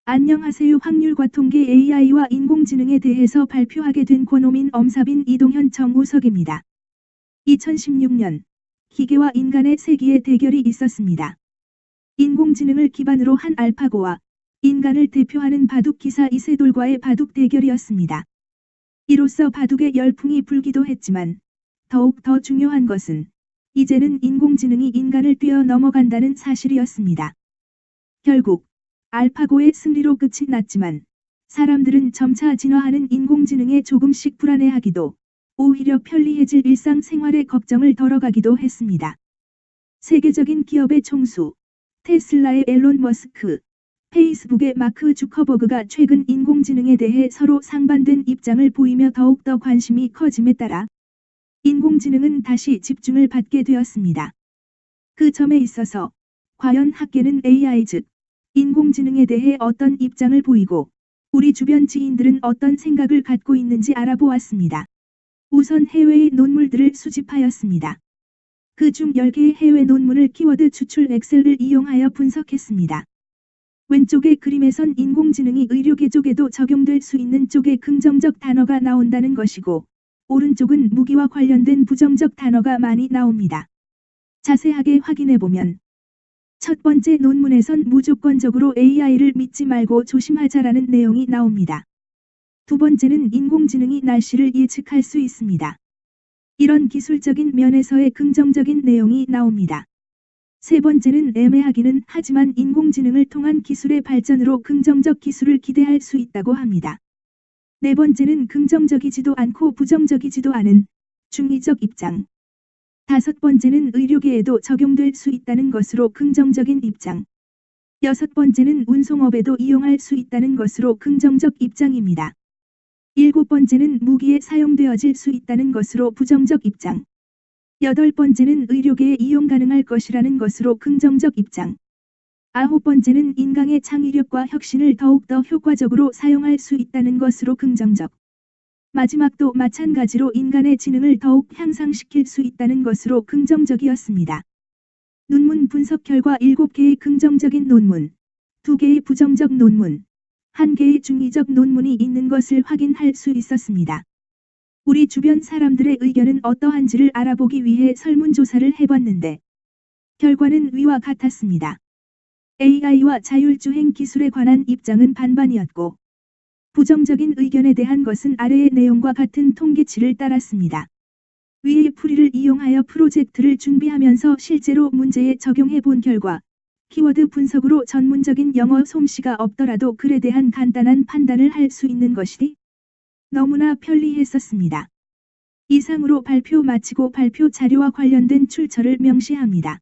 안녕하세요. 확률과 통계 AI와 인공지능에 대해서 발표하게 된 권오민, 엄사빈, 이동현, 정우석입니다. 2016년 기계와 인간의 세기의 대결이 있었습니다. 인공지능을 기반으로 한 알파고와 인간을 대표하는 바둑 기사 이세돌과의 바둑 대결이었습니다. 이로써 바둑의 열풍이 불기도 했지만 더욱 더 중요한 것은 이제는 인공지능이 인간을 뛰어넘어간다는 사실이었습니다. 결국 알파고의 승리로 끝이 났지만 사람들은 점차 진화하는 인공지능에 조금씩 불안해하기도 오히려 편리해질 일상생활에 걱정을 덜어가기도 했습니다. 세계적인 기업의 총수, 테슬라의 앨런 머스크, 페이스북의 마크 주커버그가 최근 인공지능에 대해 서로 상반된 입장을 보이며 더욱더 관심이 커짐에 따라 인공지능은 다시 집중을 받게 되었습니다. 그 점에 있어서 과연 학계는 AI 즉 인공지능에 대해 어떤 입장을 보이고 우리 주변 지인들은 어떤 생각을 갖고 있는지 알아보았습니다. 우선 해외의 논문들을 수집하였습니다. 그중 10개의 해외 논문을 키워드 추출 엑셀을 이용하여 분석했습니다. 왼쪽의 그림에선 인공지능이 의료계 쪽에도 적용될 수 있는 쪽에 긍정적 단어가 나온다는 것이고 오른쪽은 무기와 관련된 부정적 단어가 많이 나옵니다. 자세하게 확인해보면 첫 번째 논문에선 무조건적으로 AI를 믿지 말고 조심하자라는 내용이 나옵니다. 두 번째는 인공지능이 날씨를 예측할 수 있습니다. 이런 기술적인 면에서의 긍정적인 내용이 나옵니다. 세 번째는 애매하기는 하지만 인공지능을 통한 기술의 발전으로 긍정적 기술을 기대할 수 있다고 합니다. 네 번째는 긍정적이지도 않고 부정적이지도 않은 중의적 입장. 다섯 번째는 의료계에도 적용될 수 있다는 것으로 긍정적인 입장. 여섯 번째는 운송업에도 이용할 수 있다는 것으로 긍정적 입장입니다. 일곱 번째는 무기에 사용되어질 수 있다는 것으로 부정적 입장. 여덟 번째는 의료계에 이용 가능할 것이라는 것으로 긍정적 입장. 아홉 번째는 인간의 창의력과 혁신을 더욱더 효과적으로 사용할 수 있다는 것으로 긍정적. 마지막도 마찬가지로 인간의 지능을 더욱 향상시킬 수 있다는 것으로 긍정적이었습니다. 논문 분석 결과 7개의 긍정적인 논문, 2개의 부정적 논문, 1개의 중의적 논문이 있는 것을 확인할 수 있었습니다. 우리 주변 사람들의 의견은 어떠한지를 알아보기 위해 설문조사를 해봤는데 결과는 위와 같았습니다. AI와 자율주행 기술에 관한 입장은 반반이었고 부정적인 의견에 대한 것은 아래의 내용과 같은 통계치를 따랐습니다. 위의 풀이를 이용하여 프로젝트를 준비하면서 실제로 문제에 적용해 본 결과 키워드 분석으로 전문적인 영어 솜씨가 없더라도 글에 대한 간단한 판단을 할 수 있는 것이 너무나 편리했었습니다. 이상으로 발표 마치고 발표 자료와 관련된 출처를 명시합니다.